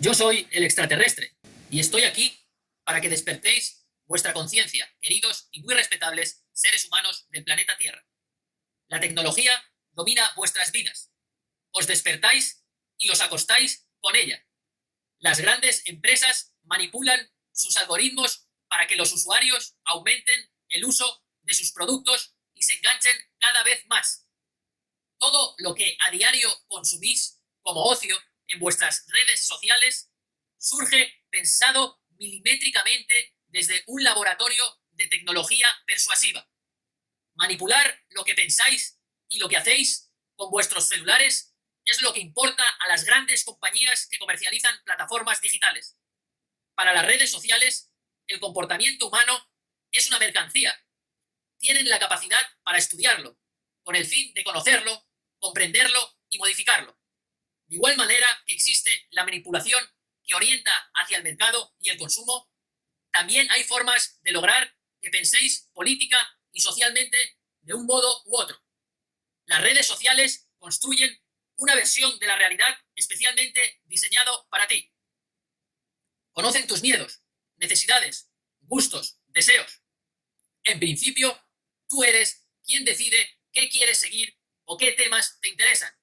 Yo soy el extraterrestre y estoy aquí para que despertéis vuestra conciencia, queridos y muy respetables seres humanos del planeta Tierra. La tecnología domina vuestras vidas. Os despertáis y os acostáis con ella. Las grandes empresas manipulan sus algoritmos para que los usuarios aumenten el uso de sus productos y se enganchen cada vez más. Todo lo que a diario consumís como ocio en vuestras redes sociales surge pensado milimétricamente desde un laboratorio de tecnología persuasiva. Manipular lo que pensáis y lo que hacéis con vuestros celulares es lo que importa a las grandes compañías que comercializan plataformas digitales. Para las redes sociales, el comportamiento humano es una mercancía. Tienen la capacidad para estudiarlo, con el fin de conocerlo, comprenderlo y modificarlo. De igual manera que existe la manipulación que orienta hacia el mercado y el consumo, también hay formas de lograr que penséis política y socialmente de un modo u otro. Las redes sociales construyen una versión de la realidad especialmente diseñado para ti. Conocen tus miedos, necesidades, gustos, deseos. En principio, tú eres quien decide qué quieres seguir o qué temas te interesan.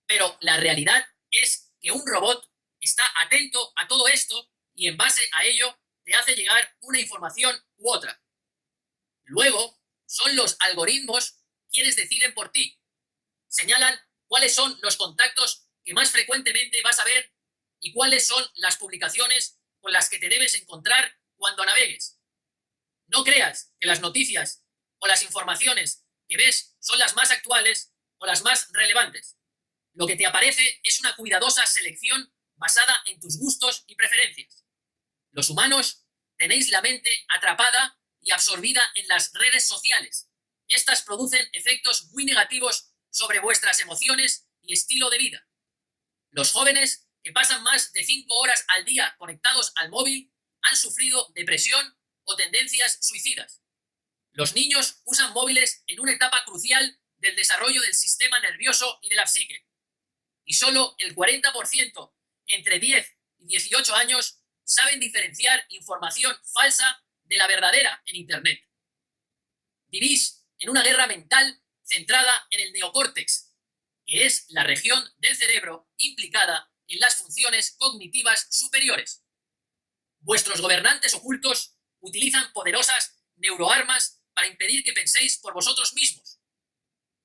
Pero la realidad es que un robot está atento a todo esto y en base a ello te hace llegar una información u otra. Luego, son los algoritmos quienes deciden por ti. Señalan cuáles son los contactos que más frecuentemente vas a ver y cuáles son las publicaciones con las que te debes encontrar cuando navegues. No creas que las noticias o las informaciones que ves son las más actuales o las más relevantes. Lo que te aparece es una cuidadosa selección basada en tus gustos y preferencias. Los humanos tenéis la mente atrapada y absorbida en las redes sociales. Estas producen efectos muy negativos sobre vuestras emociones y estilo de vida. Los jóvenes que pasan más de 5 horas al día conectados al móvil han sufrido depresión o tendencias suicidas. Los niños usan móviles en una etapa crucial del desarrollo del sistema nervioso y de la psique. Y solo el 40% entre 10 y 18 años saben diferenciar información falsa de la verdadera en Internet. Vivís en una guerra mental centrada en el neocórtex, que es la región del cerebro implicada en las funciones cognitivas superiores. Vuestros gobernantes ocultos utilizan poderosas neuroarmas para impedir que penséis por vosotros mismos.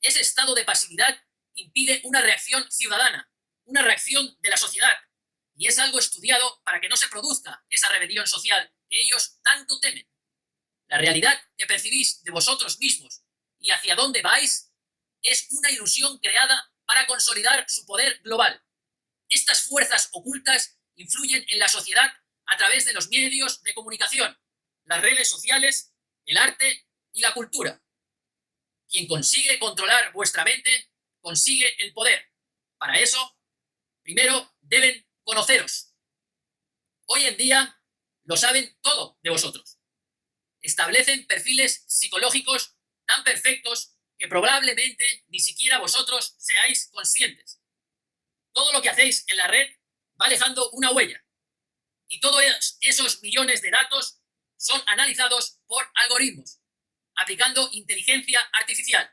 Ese estado de pasividad impide una reacción ciudadana, una reacción de la sociedad, y es algo estudiado para que no se produzca esa rebelión social que ellos tanto temen. La realidad que percibís de vosotros mismos y hacia dónde vais es una ilusión creada para consolidar su poder global. Estas fuerzas ocultas influyen en la sociedad a través de los medios de comunicación, las redes sociales, el arte y la cultura. Quien consigue controlar vuestra mente, consigue el poder. Para eso, primero deben conoceros. Hoy en día lo saben todo de vosotros. Establecen perfiles psicológicos tan perfectos que probablemente ni siquiera vosotros seáis conscientes. Todo lo que hacéis en la red va dejando una huella. Y todos esos millones de datos son analizados por algoritmos, aplicando inteligencia artificial.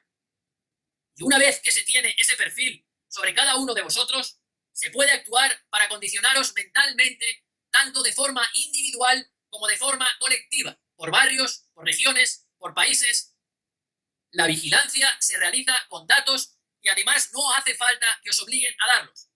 Y una vez que se tiene ese perfil sobre cada uno de vosotros, se puede actuar para condicionaros mentalmente, tanto de forma individual como de forma colectiva, por barrios, por regiones, por países. La vigilancia se realiza con datos y además no hace falta que os obliguen a darlos.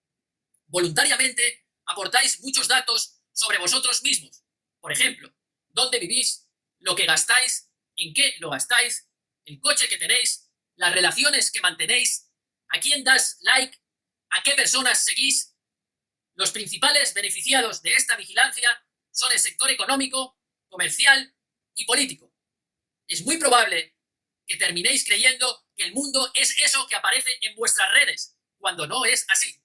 Voluntariamente aportáis muchos datos sobre vosotros mismos. Por ejemplo, dónde vivís, lo que gastáis, en qué lo gastáis, el coche que tenéis, las relaciones que mantenéis, a quién das like, a qué personas seguís. Los principales beneficiados de esta vigilancia son el sector económico, comercial y político. Es muy probable que terminéis creyendo que el mundo es eso que aparece en vuestras redes, cuando no es así.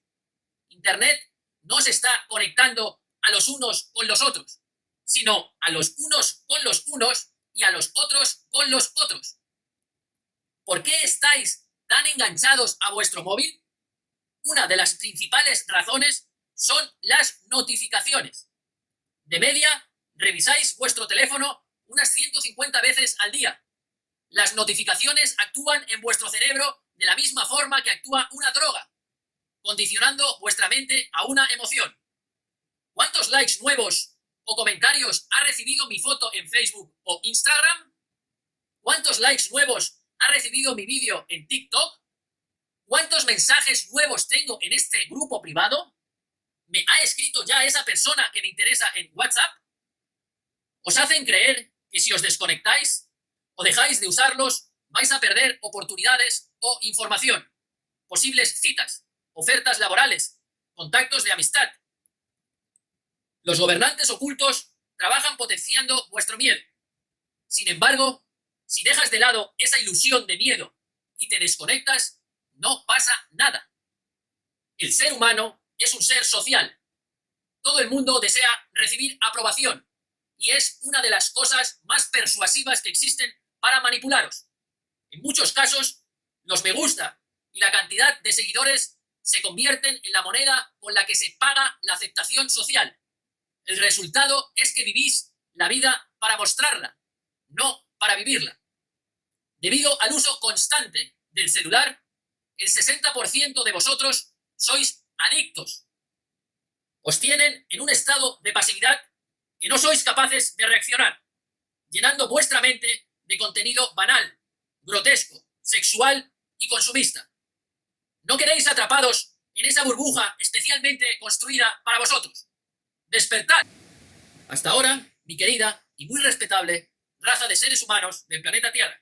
Internet no se está conectando a los unos con los otros, sino a los unos con los unos y a los otros con los otros. ¿Por qué estáis tan enganchados a vuestro móvil? Una de las principales razones son las notificaciones. De media, revisáis vuestro teléfono unas 150 veces al día. Las notificaciones actúan en vuestro cerebro de la misma forma que actúa una droga, condicionando vuestra mente a una emoción. ¿Cuántos likes nuevos o comentarios ha recibido mi foto en Facebook o Instagram? ¿Cuántos likes nuevos ha recibido mi vídeo en TikTok? ¿Cuántos mensajes nuevos tengo en este grupo privado? ¿Me ha escrito ya esa persona que me interesa en WhatsApp? ¿Os hacen creer que si os desconectáis o dejáis de usarlos, vais a perder oportunidades o información, posibles citas, ofertas laborales, contactos de amistad? Los gobernantes ocultos trabajan potenciando vuestro miedo. Sin embargo, si dejas de lado esa ilusión de miedo y te desconectas, no pasa nada. El ser humano es un ser social. Todo el mundo desea recibir aprobación y es una de las cosas más persuasivas que existen para manipularos. En muchos casos, los me gusta y la cantidad de seguidores se convierten en la moneda con la que se paga la aceptación social. El resultado es que vivís la vida para mostrarla, no para vivirla. Debido al uso constante del celular, el 60% de vosotros sois adictos. Os tienen en un estado de pasividad que no sois capaces de reaccionar, llenando vuestra mente de contenido banal, grotesco, sexual y consumista. No queréis atrapados en esa burbuja especialmente construida para vosotros. ¡Despertad! Hasta ahora, mi querida y muy respetable raza de seres humanos del planeta Tierra.